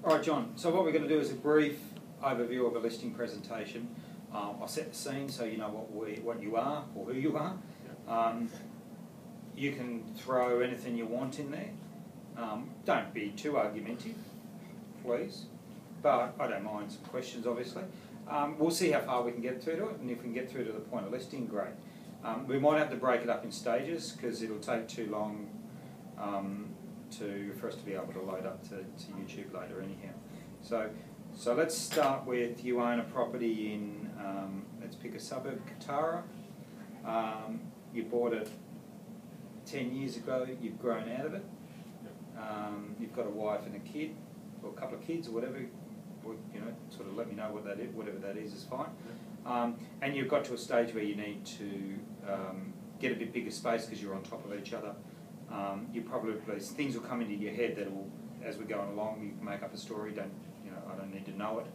All right, John, so what we're going to do is a brief overview of a listing presentation. I'll set the scene so you know what you are or who you are. You can throw anything you want in there. Don't be too argumentative, please. But I don't mind some questions, obviously. We'll see how far we can get through to it, and if we can get through to the point of listing, great. We might have to break it up in stages because it'll take too long for us to be able to load up to YouTube later anyhow. So let's start with, you own a property in, let's pick a suburb, Katara. You bought it 10 years ago, you've grown out of it. You've got a wife and a kid, or a couple of kids, or whatever, sort of let me know what that is, whatever that is fine. And you've got to a stage where you need to get a bit bigger space because you're on top of each other. Things will come into your head that will, as we're going along, you can make up a story. I don't need to know it.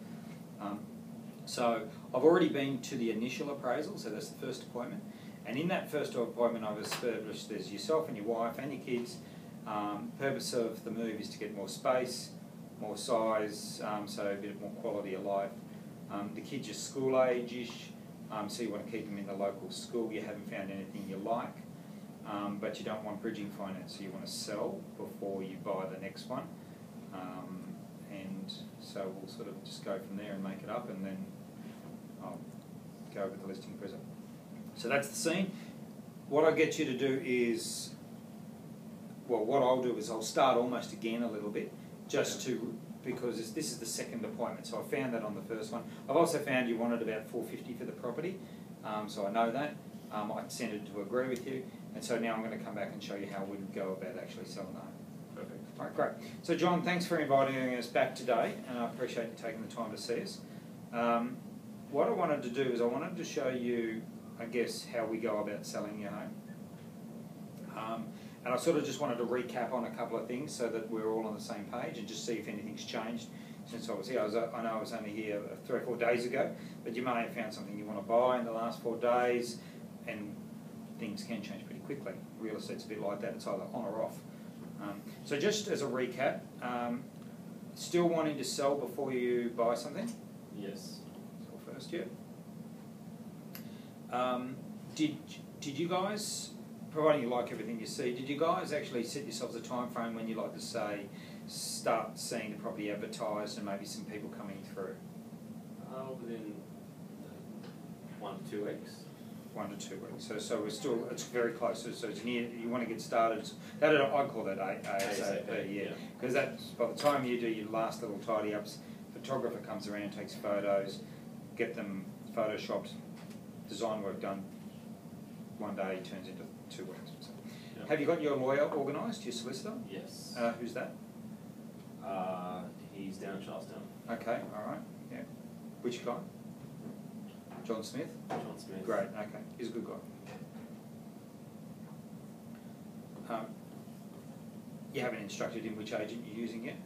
So I've already been to the initial appraisal, so that's the first appointment. And in that first appointment, I've established there's yourself and your wife and your kids. Purpose of the move is to get more space, more size, so a bit more quality of life. The kids are school age-ish, so you want to keep them in the local school. You haven't found anything you like, but you don't want bridging finance, so you want to sell before you buy the next one. And so we'll sort of just go from there and make it up, and then I'll go with the listing present. So that's the scene. What I get you to do is, well, what I'll do is I'll start almost again a little bit, because this is the second appointment. So I found that on the first one. I've also found you wanted about $450 for the property, so I know that. I tended to agree with you, and so now I'm going to come back and show you how we would go about actually selling the home. Perfect. All right, great. So John, thanks for inviting us back today, and I appreciate you taking the time to see us. What I wanted to do is I wanted to show you, I guess, how we go about selling your home. And I sort of just wanted to recap on a couple of things so that we're all on the same page and just see if anything's changed since I was here. I know I was only here 3 or 4 days ago, but you may have found something you want to buy in the last 4 days, and things can change pretty quickly. Real estate's a bit like that, it's either on or off. So just as a recap, still wanting to sell before you buy something? Yes. Sell first, yeah. Did you guys, providing you like everything you see, did you guys actually set yourselves a time frame when you like to say, start seeing the property advertised and maybe some people coming through? Within 1 to 2 weeks. 1 to 2 weeks. So we're still, it's very close. So it's near, you want to get started. I call that ASAP, yeah. Because that's, by the time you do your last little tidy ups, photographer comes around, takes photos, get them photoshopped, design work done. 1 day turns into 2 weeks. So. Yep. Have you got your lawyer organised, your solicitor? Yes. Who's that? He's down in Charlestown. Okay, all right. Yeah. Which guy? John Smith? John Smith. Great, okay. He's a good guy. You haven't instructed him which agent you're using yet?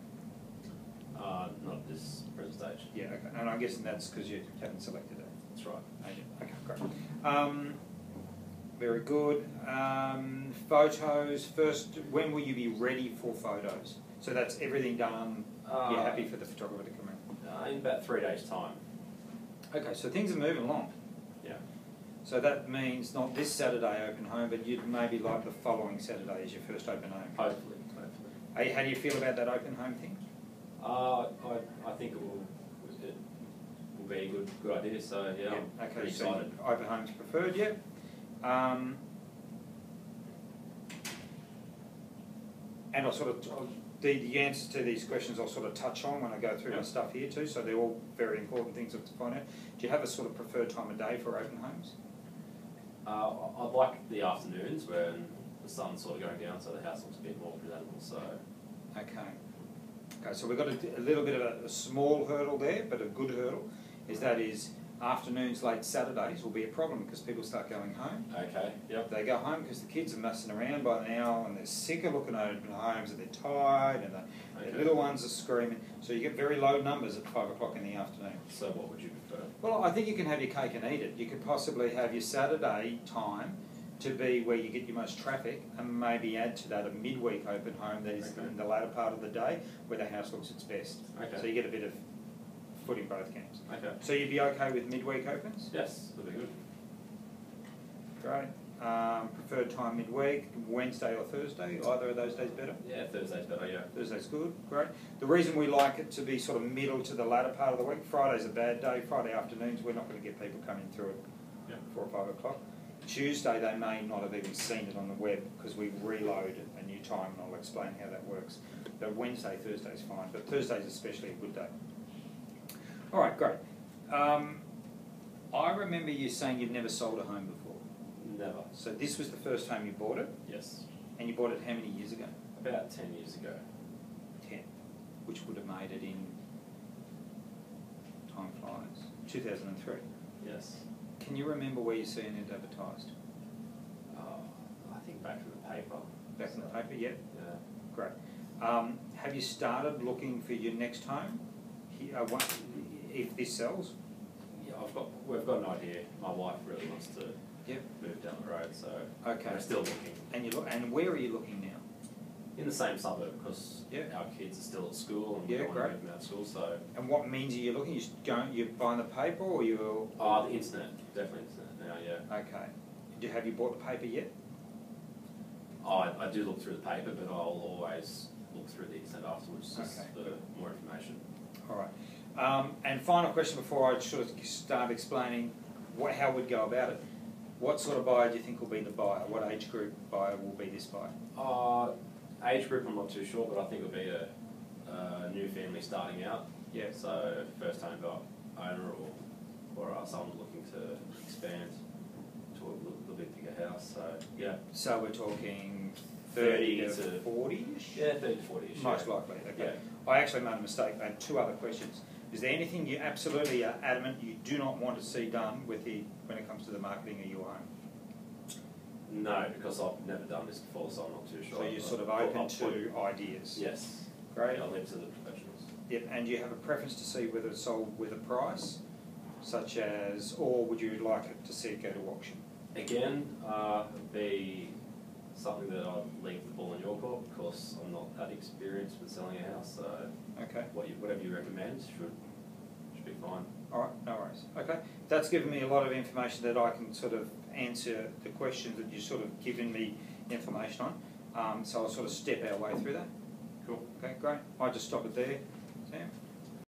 Not at this present stage. Yeah, okay. And I'm guessing that's because you haven't selected it. That's right. Agent. Okay, great. Very good. Photos, first, when will you be ready for photos? So that's everything done, you're happy for the photographer to come in? In about 3 days' time. Okay, so things are moving along. Yeah. So that means not this Saturday open home, but you'd maybe like the following Saturday as your first open home. Hopefully. How do you feel about that open home thing? I think it will be a good idea, so yeah, I'm okay, pretty so excited. Open home's preferred, yeah. And I'll sort of, the answers to these questions I'll sort of touch on when I go through my stuff here too, so they're all very important things to find out. Do you have a sort of preferred time of day for open homes? I like the afternoons when the sun's sort of going down, so the house looks a bit more presentable. So. Okay, so we've got a little bit of a small hurdle there, but a good hurdle, is afternoons, late Saturdays will be a problem because people start going home. Okay, yep. They go home because the kids are messing around by now and they're sick of looking at open homes and they're tired and the little ones are screaming. So you get very low numbers at 5 o'clock in the afternoon. So what would you prefer? Well, I think you can have your cake and eat it. You could possibly have your Saturday time to be where you get your most traffic, and maybe add to that a midweek open home that is in the latter part of the day where the house looks its best. Okay. So you get a bit of foot in both camps. Okay. So you'd be okay with midweek opens? Yes, that'd be good. Great. Preferred time midweek, Wednesday or Thursday, either of those days better? Yeah, Thursday's better, yeah. Thursday's good, great. The reason we like it to be sort of middle to the latter part of the week, Friday's a bad day, Friday afternoons we're not going to get people coming through at 4 or 5 o'clock. Tuesday they may not have even seen it on the web because we reload a new time, and I'll explain how that works. But Wednesday, Thursday's fine, but Thursday's especially a good day. All right, great. I remember you saying you've never sold a home before. Never. So this was the first home you bought it? Yes. And you bought it how many years ago? About 10 years ago. 10. Which would have made it in, time flies, 2003. Yes. Can you remember where you're seeing it advertised? I think back in the paper. Back in the paper, yeah? Yeah. Great. Have you started looking for your next home? If this sells? Yeah, we've got an idea. My wife really wants to Yep. move down the road, so Okay. we're still looking. And where are you looking now? In the same suburb, because Yeah. our kids are still at school and we Yeah, don't want to great. move them out of school, so... And what means are you looking? You're buying the paper or you're... The internet. Definitely internet now, yeah. Okay. Have you bought the paper yet? I do look through the paper, but I'll always look through the internet afterwards, just Okay. for more information. All right. And final question before I sort of start explaining how we'd go about it. What sort of buyer do you think will be the buyer? What age group buyer will be this buyer? Age group I'm not too sure, but I think it'll be a new family starting out. Yeah. So first time owner or someone looking to expand to a little bit bigger house. So yeah. So we're talking 30 to 40-ish? Yeah, 30 to 40-ish. Most likely, okay. Yeah. I actually made a mistake. I had 2 other questions. Is there anything you absolutely are adamant you do not want to see done when it comes to the marketing of your home? No, because I've never done this before, so I'm not too sure. So you're sort of open to ideas? Yes. Great. Yeah, I'll leave it to the professionals. Yep, and do you have a preference to see whether it's sold with a price, such as, or would you like it to see it go to auction? Again, it'd be something that I'd leave the ball in your court, because I'm not that experienced with selling a house, so Okay. whatever you recommend should be fine. All right, no worries. Okay, that's given me a lot of information that I can sort of answer the questions that you've sort of given me information on. So I'll sort of step our way through that. Cool. Okay, great. I'll just stop it there, Sam.